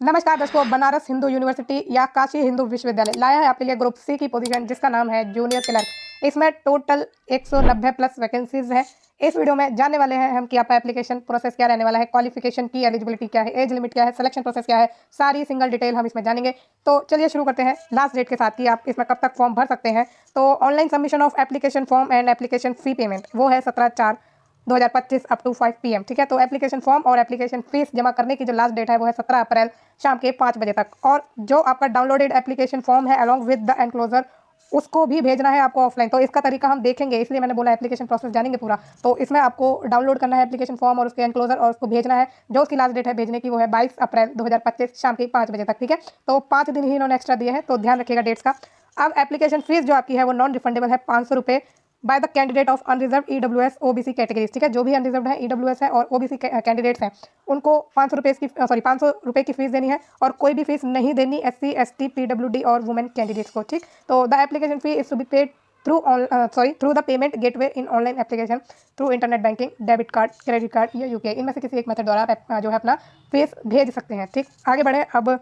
नमस्कार दोस्तों, बनारस हिंदू यूनिवर्सिटी या काशी हिंदू विश्वविद्यालय लाया है आपके लिए ग्रुप सी की पोजीशन जिसका नाम है जूनियर क्लर्क। इसमें टोटल 190 प्लस वैकेंसीज है। इस वीडियो में जानने वाले हैं हम कि आपका एप्लीकेशन प्रोसेस क्या रहने वाला है, क्वालिफिकेशन की एलिजिबिलिटी क्या है, एज लिमिट क्या है, सिलेक्शन प्रोसेस क्या है, सारी सिंगल डिटेल हम इसमें जानेंगे। तो चलिए शुरू करते हैं लास्ट डेट के साथ कि आप इसमें कब तक फॉर्म भर सकते हैं। तो online submission of application form and application fee payment वो है 17/4/2025 अप टू 5 PM। ठीक है, तो एप्लीकेशन फॉर्म और एप्लीकेशन फीस जमा करने की जो लास्ट डेट है वो है 17 अप्रैल शाम के 5 बजे तक। और जो आपका डाउनलोडेड एप्लीकेशन फॉर्म है अलॉन्ग विद द एनक्लोजर उसको भी भेजना है आपको ऑफलाइन। तो इसका तरीका हम देखेंगे, इसलिए मैंने बोला एप्लीकेशन प्रोसेस जानेंगे पूरा। तो इसमें आपको डाउनलोड करना है एप्लीकेशन फॉर्म और उसके एनक्लोजर और उसको भेजना है। जो उसकी लास्ट डेट है भेजने की वो है 22 अप्रैल 2025 शाम के 5 बजे तक। ठीक है, तो 5 दिन ही इन्होंने एक्स्ट्रा दिए हैं, तो ध्यान रखिएगा डेट्स का। अब एप्लीकेशन फीस जो आपकी है वो नॉन रिफंडेबल है, 500 रुपये by the candidate of unreserved EWS OBC categories. ठीक है, जो भी अनरिजर्व है EWS है और OBC कैंडिडेट्स हैं उनको 500 रुपये की 500 रुपये की फीस देनी है और कोई भी फीस नहीं देनी SC ST PWD और वुमेन कैंडिडेट्स को। ठीक, तो the application fee is to be paid through the payment gateway in online application through internet banking, debit card, credit card या UPI। इनमें से किसी एक मेथड द्वारा आप जो है अपना फीस भेज सकते हैं। ठीक, आगे बढ़े। अब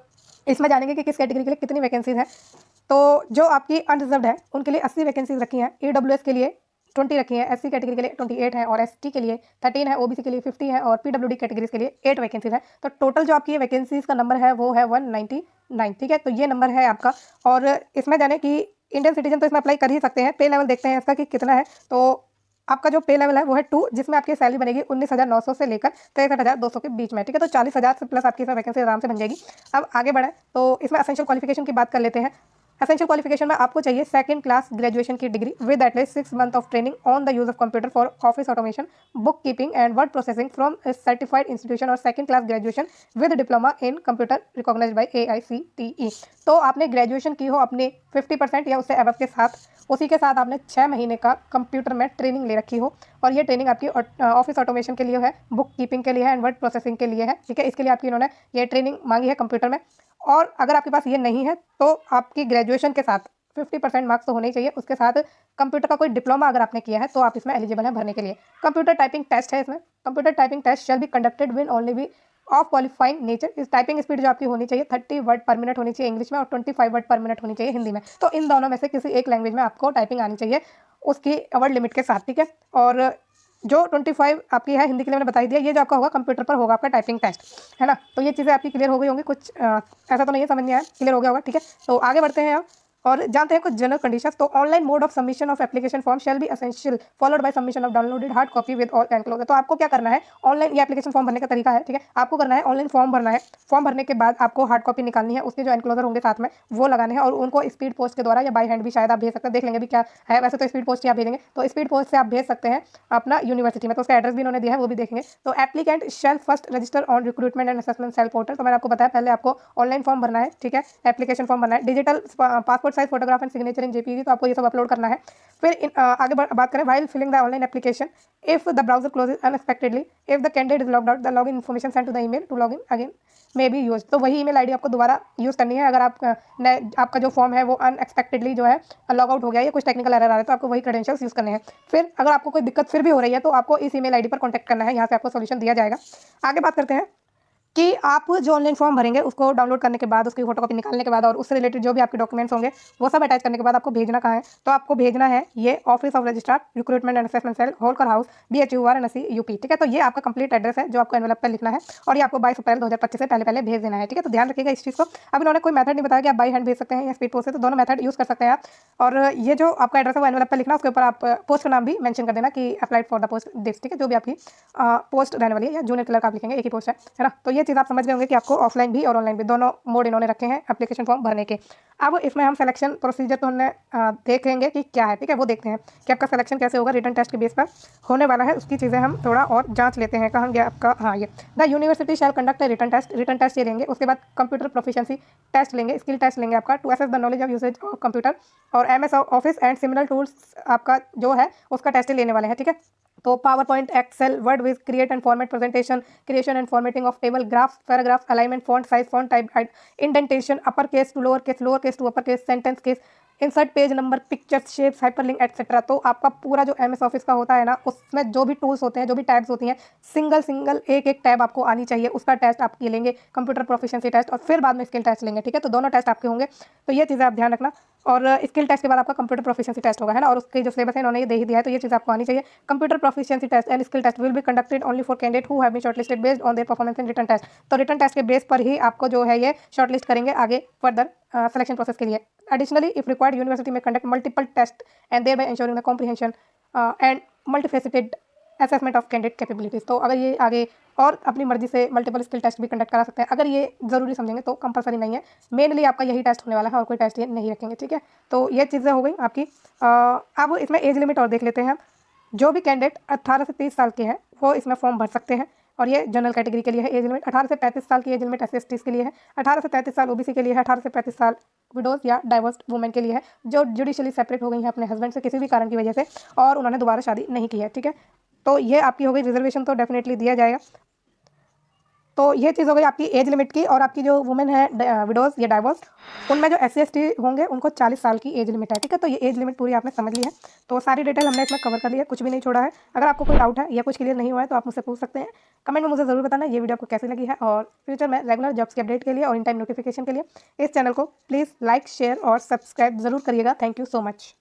इसमें जानेंगे कि किस कैटेगरी के लिए कितनी वैकेंसीज हैं। तो जो आपकी अनरिजर्व्ड है उनके लिए 80 वैकेंसीज रखी हैं, EWS के लिए 20 रखी हैं, SC कैटेगरी के लिए 28 है और ST के लिए 13 है, OBC के लिए 50 है और PWD कैटेगरीज के लिए 8 वैकेंसीज है। तो टोटल जो आपकी वैकेंसीज का नंबर है वो है 199। ठीक है, तो ये नंबर है आपका। और इसमें जाने कि इंडियन सिटीजन तो इसमें अप्लाई कर ही सकते हैं। पे लेवल देखते हैं इसका कि कितना है। तो आपका जो पे लेवल है वो है 2, जिसमें आपकी सैलरी बनेगी 19,900 से लेकर 63,200 के बीच में। ठीक है, तो 40,000 से प्लस आपकी इसमें वैकेंसी आराम से बन जाएगी। अब आगे बढ़े तो इसमें असेंशियल क्वालिफिकेशन की बात कर लेते हैं। एसेंशियल क्वालिफिकेशन में आपको चाहिए सेकंड क्लास ग्रेजुएशन की degree with at least 6 month of training on the use of computer for office automation, bookkeeping and word processing from certified institution और second class graduation with diploma in computer recognised by AICTE। तो आपने graduation की हो अपने 50% या उससे above के साथ, उसी के साथ आपने 6 महीने का कंप्यूटर में ट्रेनिंग ले रखी हो और ये ट्रेनिंग आपकी ऑफिस ऑटोमेशन के लिए है, बुक कीपिंग के लिए है एंड वर्ड प्रोसेसिंग के लिए है। ठीक है, इसके लिए आपकी इन्होंने ये ट्रेनिंग मांगी है कंप्यूटर में। और अगर आपके पास ये नहीं है तो आपकी ग्रेजुएशन के साथ 50% मार्क्स तो होने ही चाहिए, उसके साथ कंप्यूटर का कोई डिप्लोमा अगर आपने किया है तो आप इसमें एलिजिबल हैं भरने के लिए। कंप्यूटर टाइपिंग टेस्ट है इसमें। Computer typing test shall be conducted win only be of qualifying nature. इस टाइपिंग स्पीड जो आपकी होनी चाहिए 30 वर्ड पर मिनट होनी चाहिए इंग्लिश में और 25 वर्ड पर मिनट होनी चाहिए हिंदी में। तो इन दोनों में से किसी एक लैंग्वेज में आपको टाइपिंग आनी चाहिए उसकी वर्ड लिमिट के साथ। ठीक है, और जो 25 आपकी है हिंदी के लिए मैंने बता दिया, ये जो आपका होगा कंप्यूटर पर होगा आपका टाइपिंग टेस्ट, है ना। तो ये चीज़ें आपकी क्लियर हो गई होंगी, कुछ ऐसा तो नहीं है समझ नहीं आया, क्लियर हो गया होगा। ठीक है, तो आगे बढ़ते हैं और जानते हैं कुछ जनरल कंडीशंस। तो online mode of submission of application form shall be essential followed by submission of downloaded hard copy with all enclosure. तो आपको क्या करना है, ऑनलाइन ये एप्लीकेशन फॉर्म भरने का तरीका है। ठीक है, आपको करना है ऑनलाइन फॉर्म भरना है। फॉर्म भरने के बाद आपको हार्ड कॉपी निकालनी है, उसके जो एनक्लोजर होंगे साथ में वो लगाने हैं और उनको स्पीड पोस्ट के द्वारा या बाय हैंड भी शायद आप भेज सकते हैं, देख लेंगे भी क्या है। वैसे तो स्पीड पोस्ट ही आप भेजेंगे, तो स्पीड पोस्ट से आप भेज सकते हैं अपना यूनिवर्सिटी में। तो उसका एड्रेस भी इन्होंने दिया है, वो भी देखेंगे। तो applicant shall first register on recruitment and assessment cell portal. तो मैंने आपको बताया पहले आपको ऑनलाइन फॉर्म भरना है। ठीक है, एप्लीकेशन फॉर्म भरना है, digital passport size photograph and signature in JPG, तो आपको ये सब अपलोड करना है। फिर आगे बात करें, while filling the online application if the browser closes unexpectedly, if the candidate is logged out, the login information send to the email to login again may be use. तो वही ईमेल आईडी आपको दोबारा use करनी है अगर आपका जो form है वो अनएक्सपेक्टेडली जो है लॉग आउट हो गया या कुछ टेक्निकल एरर आ रहा है, तो आपको वही क्रेडेंशियल्स यूज करने हैं। फिर अगर आपको कोई दिक्कत फिर भी हो रही है तो आपको इस ईमेल आईडी पर कॉन्टैक्ट करना है, यहाँ से आपको सोल्यूशन दिया जाएगा। आगे बात करते हैं कि आप जो ऑनलाइन फॉर्म भरेंगे उसको डाउनलोड करने के बाद, उसकी फोटोकॉपी निकालने के बाद और उससे रिलेटेड जो भी आपके डॉक्यूमेंट्स होंगे वो सब अटैच करने के बाद आपको भेजना कहाँ है, तो आपको भेजना है ये office of registrar recruitment and assessment cell, Holkar house, BHU Varanasi UP। ठीक है, तो ये आपका कंप्लीट एड्रेस है जो आपको एनवेलप पर लिखना है और ये आपको 22 अप्रैल 2025 से पहले पहले भेज देना है। ठीक है, तो ध्यान रखिएगा इस चीज़ को। अब इन्होंने कोई मेथड नहीं बताया कि आप बाई हैंड भेज सकते हैं या स्पीड पोस्ट से, तो दोनों मेथड यूज़ कर सकते हैं आप। और ये जो आपका एड्रेस है वो एनवेलप पर लिखना, उसके ऊपर आप पोस्ट का नाम भी मेंशन कर देना कि applied for the post this. ठीक है, जो भी आपकी पोस्ट रहने वाली है या जूनियर क्लर्क आप लिखेंगे, एक ही पोस्ट है ना। तो ये चीज़ आप समझ गए होंगे कि आपको ऑफलाइन भी और ऑनलाइन भी दोनों मोड इन्होंने रखे हैं एप्लीकेशन फॉर्म भरने के। अब इसमें हम सिलेक्शन प्रोसीजर तो हमने देखेंगे कि क्या है। ठीक है, वो देखते हैं कि आपका सिलेक्शन कैसे होगा, रिटन टेस्ट के बेस पर होने वाला है, उसकी चीज़ें हम थोड़ा और जांच लेते हैं। कहाँ गया आपका, हाँ ये the university shall conduct written test. Written test ये लेंगे, उसके बाद कंप्यूटर प्रोफिशिएंसी टेस्ट लेंगे, स्किल टेस्ट लेंगे आपका to assess the knowledge of usage of computer और MS office and similar tools आपका जो है उसका टेस्ट लेने वाले हैं। ठीक है, तो PowerPoint, Excel, Word viz, create and format presentation, creation and formatting of table, graph, paragraph, alignment, font size, font type, indentation, upper case to lower case to upper case, sentence case, insert page number, pictures, shapes, hyperlink etcetera. तो आपका पूरा जो MS office का होता है ना, उसमें जो भी टूल्स होते हैं, जो भी टैब्स होती हैं, सिंगल एक टैब आपको आनी चाहिए। उसका टेस्ट आप ये लेंगे, कंप्यूटर प्रोफिशिएंसी टेस्ट, और फिर बाद में स्किल टेस्ट लेंगे, ठीक है। तो दोनों टेस्ट आपके होंगे, तो ये चीज़ें आप ध्यान रखना। और स्किल टेस्ट के बाद आपका कंप्यूटर प्रोफिशिएंसी टेस्ट होगा, है ना। और उसके जो सिलेबस है इन्होंने ये दे ही दिया है, तो ये चीज़ आपको आनी चाहिए। Computer proficiency test and skill test will be conducted only for candidate who have been shortlisted based on their performance in written test. तो रिटन टेस्ट के बेस पर ही आपको जो है ये शॉर्टलिस्ट करेंगे आगे फर्दर सिलेक्शन प्रोसेस के लिए। एडिशनली इफ रिक्वायर्ड यूनिवर्सिटी में conduct multiple test and thereby insuring the comprehension and multifaceted assessment of candidate capabilities. तो अगर ये आगे और अपनी मर्जी से मल्टीपल स्किल टेस्ट भी कंडक्ट करा सकते हैं, अगर ये ज़रूरी समझेंगे तो कंपलसरी नहीं है। मेनली आपका यही टेस्ट होने वाला है और कोई टेस्ट ये नहीं रखेंगे, ठीक है। तो ये चीज़ें हो गई आपकी। अब इसमें एज लिमिट और देख लेते हैं हम। जो भी कैंडिडेट 18 से 30 साल के हैं वो इसमें फॉर्म भर सकते हैं, और ये जनरल कैटेगरी के लिए है एज लिमिट। 18 से 35 साल की एज लिमिट SC/ST के लिए है। 18 से 33 साल OBC के लिए है। 18 से 35 साल विडोज या डाइवोर्स्ड वुमेन के लिए है, जो जुडिशियली सेपरेट हो गई हैं अपने हस्बैंड से किसी भी कारण की वजह से, और उन्होंने दोबारा शादी नहीं की है, ठीक है। तो ये आपकी हो गई। रिजर्वेशन तो डेफिनेटली दिया जाएगा। तो ये चीज़ हो गई आपकी एज लिमिट की। और आपकी जो वुमेन है विडोज या डाइवोर्स, उनमें जो SC/ST होंगे उनको 40 साल की एज लिमिट है, ठीक है। तो ये एज लिमिट पूरी आपने समझ ली है। तो सारी डिटेल हमने इसमें कवर कर ली है, कुछ भी नहीं छोड़ा है। अगर आपको कोई डाउट है या कुछ क्लियर नहीं हुआ है तो आप मुझसे पूछ सकते हैं। कमेंट में मुझे ज़रूर बताना ये वीडियो आपको कैसी लगी है, और फ्यूचर में रेगुलर जॉब्स के अपडेट के लिए और इन टाइम नोटिफिकेशन के लिए इस चैनल को प्लीज़ लाइक, शेयर और सब्सक्राइब ज़रूर करिएगा। Thank you so much.